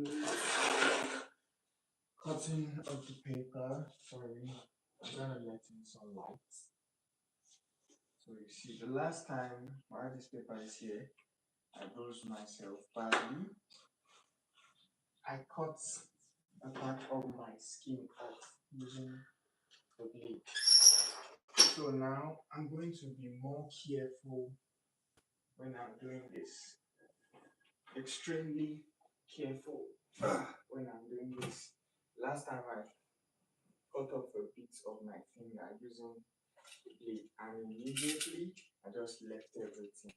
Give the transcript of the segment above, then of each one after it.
begin cutting of the paper. Sorry, I'm gonna let in some light. So you see, the last time while this paper is here, I bruised myself badly. I cut a part of my skin off using the blade. So now I'm going to be more careful when I'm doing this. Extremely careful when I'm doing this. Last time I cut off a bit of my finger using the blade and immediately I just left everything.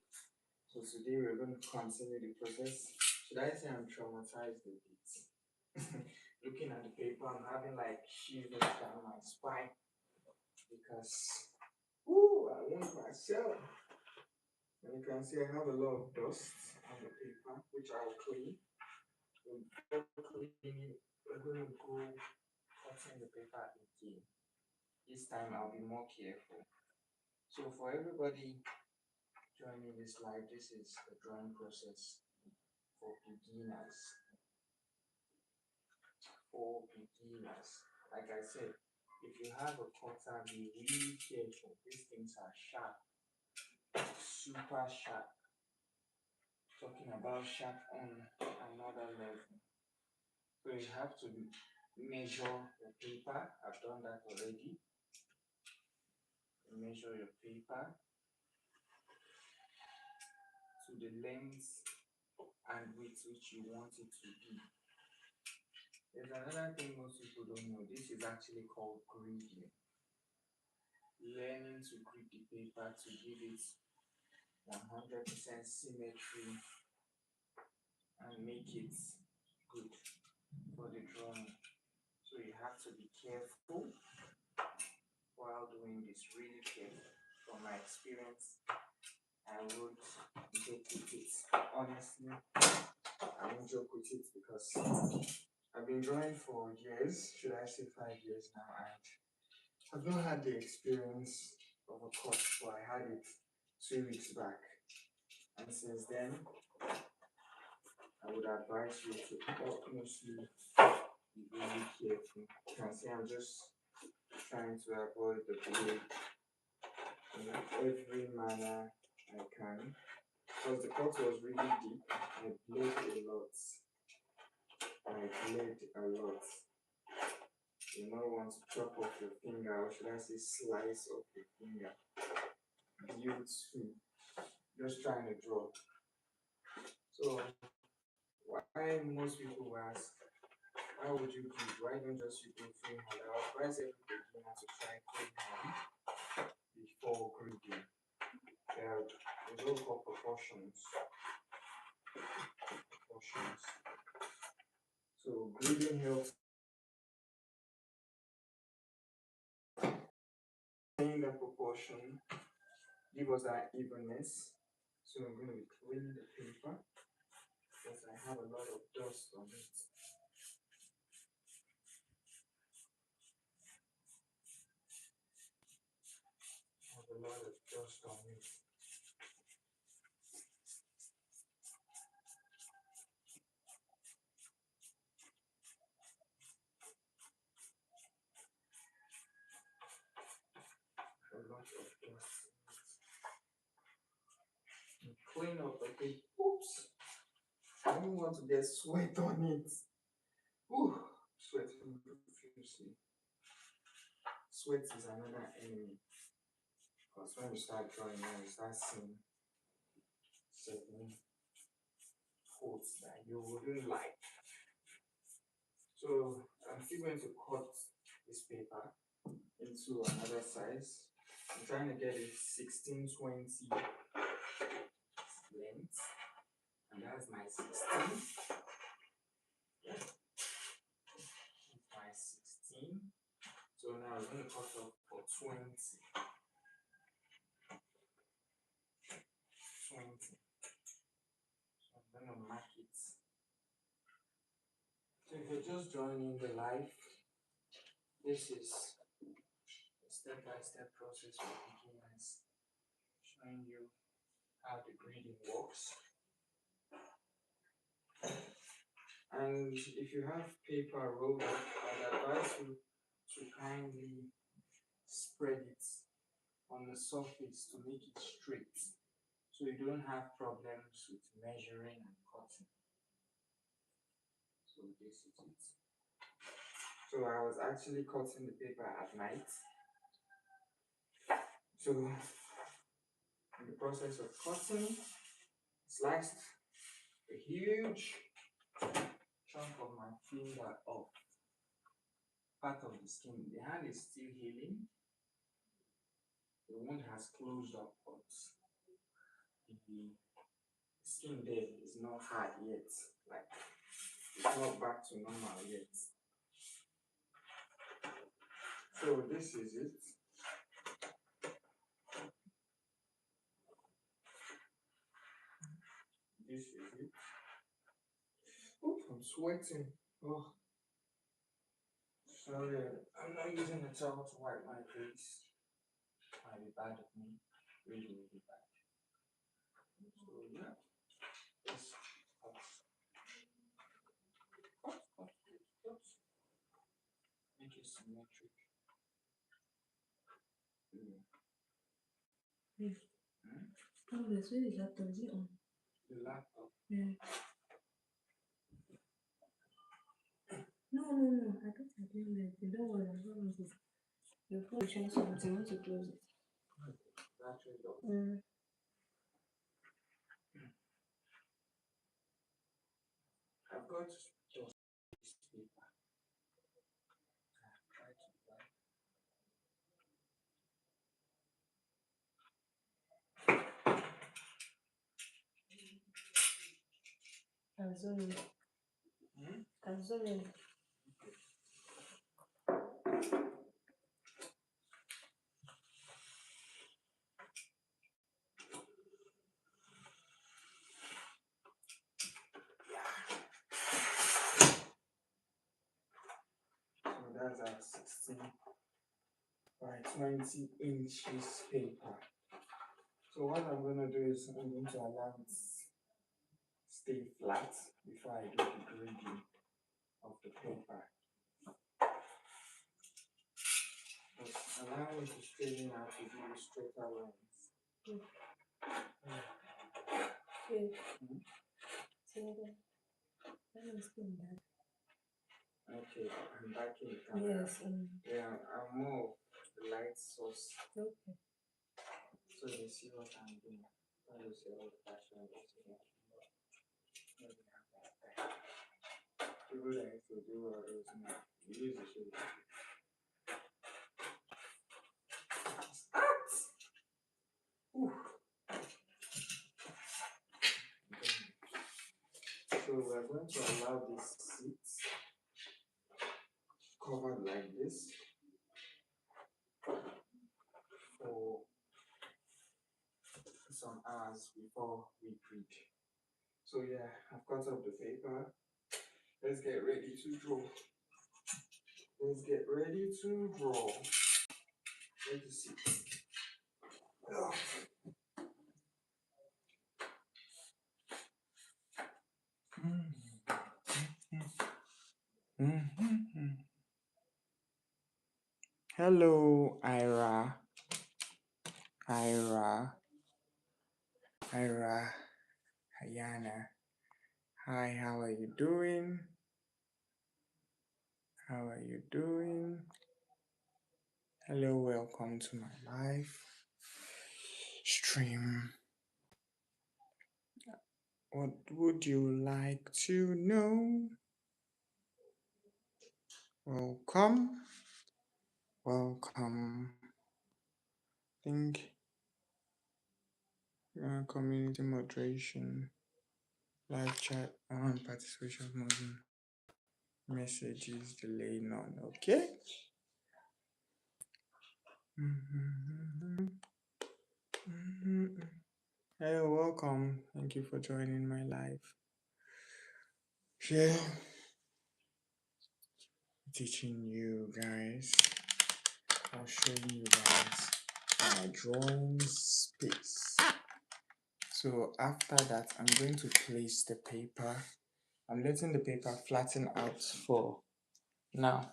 So today we're going to continue the process. Should I say I'm traumatized a bit? Looking at the paper, I'm having like shivers down my spine because I want myself. And you can see I have a lot of dust on the paper, which I'll clean. Before cleaning, we're going to go cutting the paper again. This time I'll be more careful. So for everybody joining this live, this is the drawing process for beginners. Like I said, if you have a cutter, be really careful. These things are sharp, super sharp. Talking about sharp on another level. So you have to measure your paper. I've done that already. Measure your paper to the length and width which you want it to be. There's another thing most people don't know. This is actually called grading. Learning to grade the paper to give it 100% symmetry and make it good for the drawing. So you have to be careful while doing this, really careful. From my experience, I would joke with it. Honestly, I won't joke with it because I've been drawing for years, should I say 5 years now, and I've not had the experience of a cut, but I had it 2 weeks back. And since then, I would advise you to utmostly be really careful. You can see I'm just trying to avoid the blade in every manner I can. Because the cut was really deep, I bled a lot. You don't want to chop off your finger, or should I say slice off your finger. Beautiful. Just trying to draw. So why most people ask, why would you grade? Why don't just you go freehand? I advise every beginner to try freehand before grading. There's what called proportions. So grading helps in the proportion, give us that evenness. So I'm going to be cleaning the paper because I have a lot of dust on it. Clean up the paper. Oops. I don't want to get sweat on it. Ooh, sweat profusely. Sweat is another enemy. Because when you start drawing now, you start seeing certain quotes that you wouldn't like. So I'm still going to cut this paper into another size. I'm trying to get a 1620 length, and that's my 16. Yeah, my 16. So now I'm going to cut off for 20. So I'm going to mark it. So if you're just joining the live, this is a step-by-step process for beginners, showing you how the grading works. And if you have paper rolled up, I'd advise you to kindly spread it on the surface to make it straight so you don't have problems with measuring and cutting. So this is it. So I was actually cutting the paper at night. So in the process of cutting, sliced a huge chunk of my finger off. Part of the skin. The hand is still healing. The wound has closed up, but the skin there is not hard yet. Like it's not back to normal yet. So this is it. This is it. Oh, I'm sweating. Oh, sorry. I'm not using a towel to wipe my face. Might be bad of me. Really, really bad. So yeah. This cut. Make it symmetric. Mm. Yes. Oh, yes, where is laptop? Is it on? The laptop. Yeah. No, I don't have it. Don't worry, I'm going to. Your phone is showing something. I want to close it. Battery low. I've got just this paper. I've tried to wipe. I'm zooming. I'm zooming. So that's our 16 by 20 inches paper. So what I'm going to do is I'm going to allow it stay flat before I do the grading of the paper. Just allow it to straighten out to give you straighter lines. Okay. See that? Let me explain that. Okay, I'm back in the camera. Yes. Yeah, I'm more the light source. Okay. So you see what I'm doing. I will say all the fashion people that used to do all those now. You use the shade. So we're going to allow this seat covered like this for some hours before we read. So yeah, I've cut up the paper. Let's get ready to draw. Let's get ready to draw. Let's see. Oh. Hello, Ira. Ayana. Hi, how are you doing? How are you doing? Hello, welcome to my live stream. What would you like to know? Welcome. Think community moderation, live chat on, participation module, messages, delay none. Okay. Hello, welcome. Thank you for joining my live. Yeah. Teaching you guys, or showing you guys my drawing space. So after that, I'm going to place the paper I'm letting the paper flatten out for now.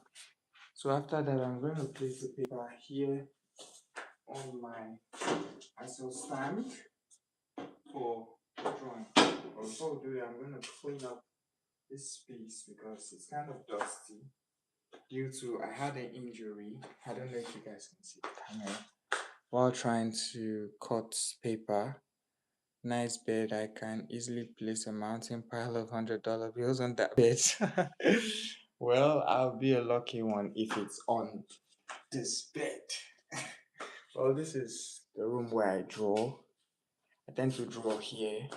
So after that, I'm going to place the paper here on my ISO stand for drawing. But before we do that, I'm going to clean up this space because it's kind of dusty due to I had an injury. I don't know if you guys can see the camera. While trying to cut paper, nice bed, I can easily place a mountain pile of $100 bills on that bed. Well, I'll be a lucky one if it's on this bed. Well, this is the room where I draw. I tend to draw here,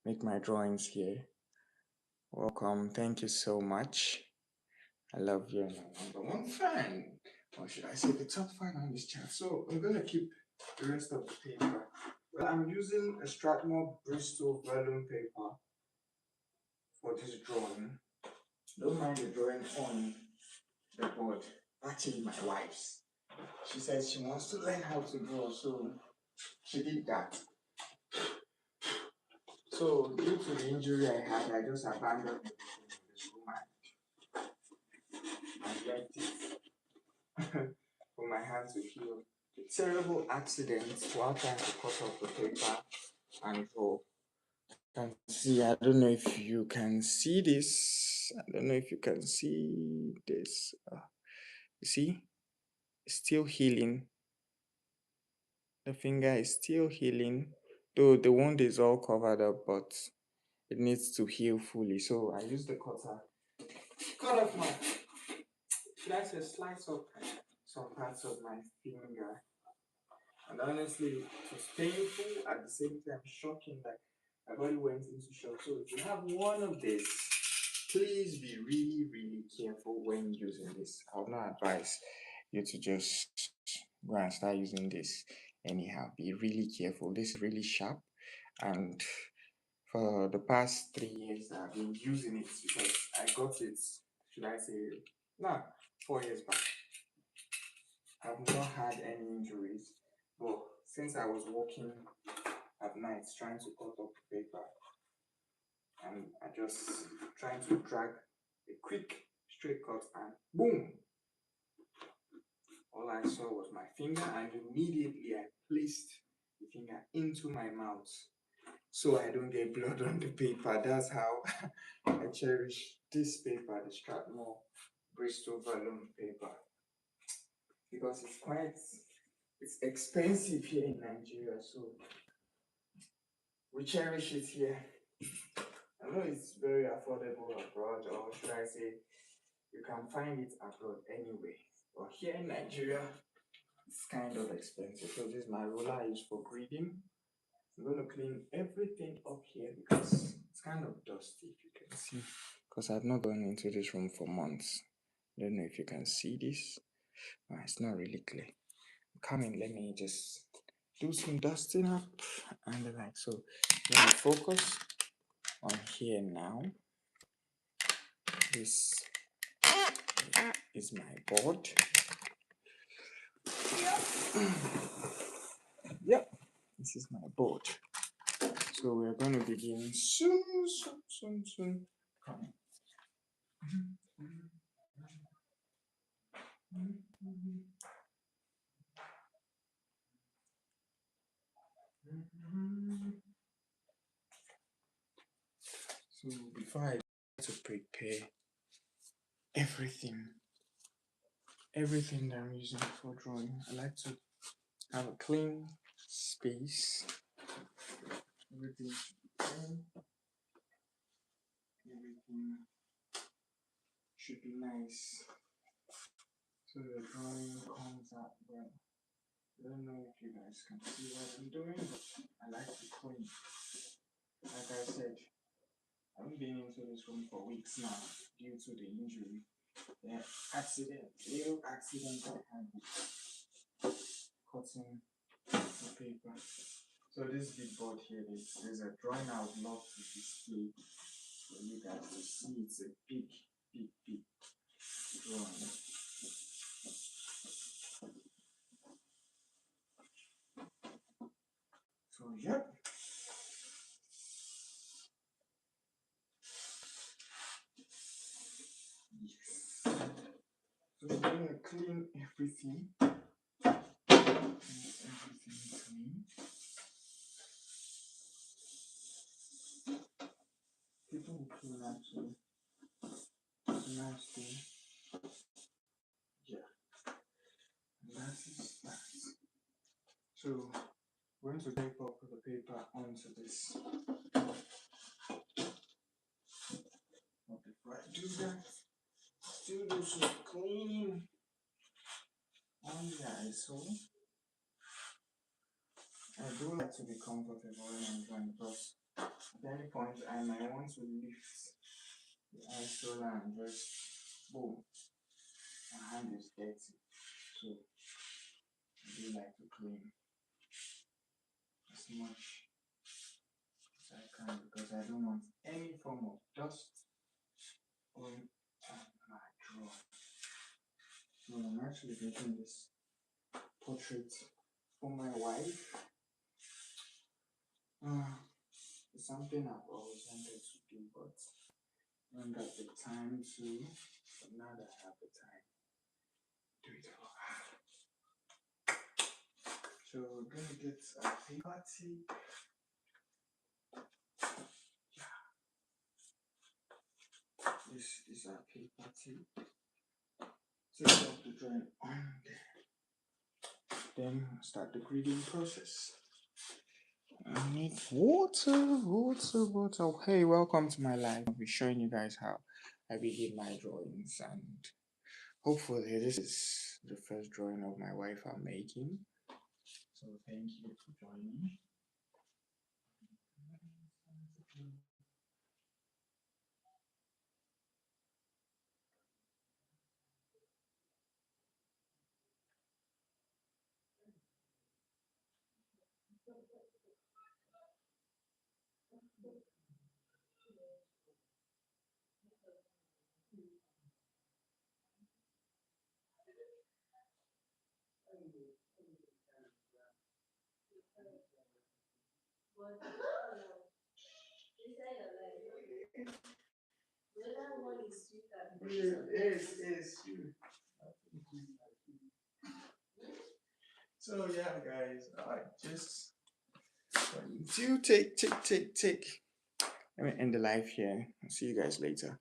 make my drawings here. Welcome, thank you so much. I love you, my number one fan. Or should I say the top fan on this channel? So I'm gonna keep the rest of the paper. Well, I'm using a Strathmore Bristol vellum paper for this drawing. Don't mind the drawing on the board. Actually, my wife's. She says she wants to learn how to draw, so she did that. So due to the injury I had, I just abandoned everything in this room and left it for my hand to heal. A terrible accident while trying to cut off the paper and draw. Can see, I don't know if you can see this. I don't know if you can see this. You see, it's still healing. The finger is still healing, though the wound is all covered up, but it needs to heal fully. So I use the cutter, cut off my, should I say, slice up some parts of my finger. And honestly, it was painful at the same time, shocking. Like my body went into shock. So if you have one of these, please be really, really careful when using this. I would not advise you to just go and start using this anyhow. Be really careful. This is really sharp, and for the past 3 years I've been using it because I got it, should I say, nah, 4 years back. I've not had any injuries, but since I was working at night trying to cut up the paper, and I just trying to drag a quick straight cut, and boom, all I saw was my finger, and immediately I placed the finger into my mouth so I don't get blood on the paper. That's how I cherish this paper, the Strathmore Bristol vellum paper, because it's expensive here in Nigeria, so we cherish it here. I know it's very affordable abroad, or should I say, you can find it abroad anyway. But here in Nigeria, it's kind of expensive. So this is my roller I use for grading. I'm going to clean everything up here because it's kind of dusty, if you can see. Because I've not gone into this room for months. I don't know if you can see this. Oh, it's not really clear. Come in, let me just do some dusting up and the like. So let me focus on here now. This is my board. Yep, this is my board. So we're going to begin soon. Come. So before I to prepare everything that I'm using for drawing, I like to have a clean space. Everything should be clean. Everything should be nice, so the drawing comes out well. I don't know if you guys can see what I'm doing, but I like to clean. Like I said, I haven't been into this room for weeks now due to the injury. The little accident I had with cutting the paper. So this big board here, there's a drawing I would love to display for you guys to see. It's a big drawing. So yep. clean everything. Everything clean. People will clean actually. It's a nice thing. Yeah. And that is that. So we're going to tape up the paper onto this. But before I do that, still do some cleaning on the ISO. I do like to be comfortable when I'm drawing because at any point I might want to lift the ISO and just boom, my hand is dirty. So I do like to clean as much as I can because I don't want any form of dust on my drawing. So I'm actually making this portrait for my wife. It's something I've always wanted to do, but I haven't got the time to. But now that I have the time, do it for her. So we're gonna get a paper tape. This is our paper tape. Take off the drawing on there. Then start the grading process. I need water. Hey, welcome to my life. I'll be showing you guys how I begin my drawings, and hopefully this is the first drawing of my wife I'm making. So thank you for joining me. Yes. So yeah, guys, just do take. Let me end the live here. I'll see you guys later.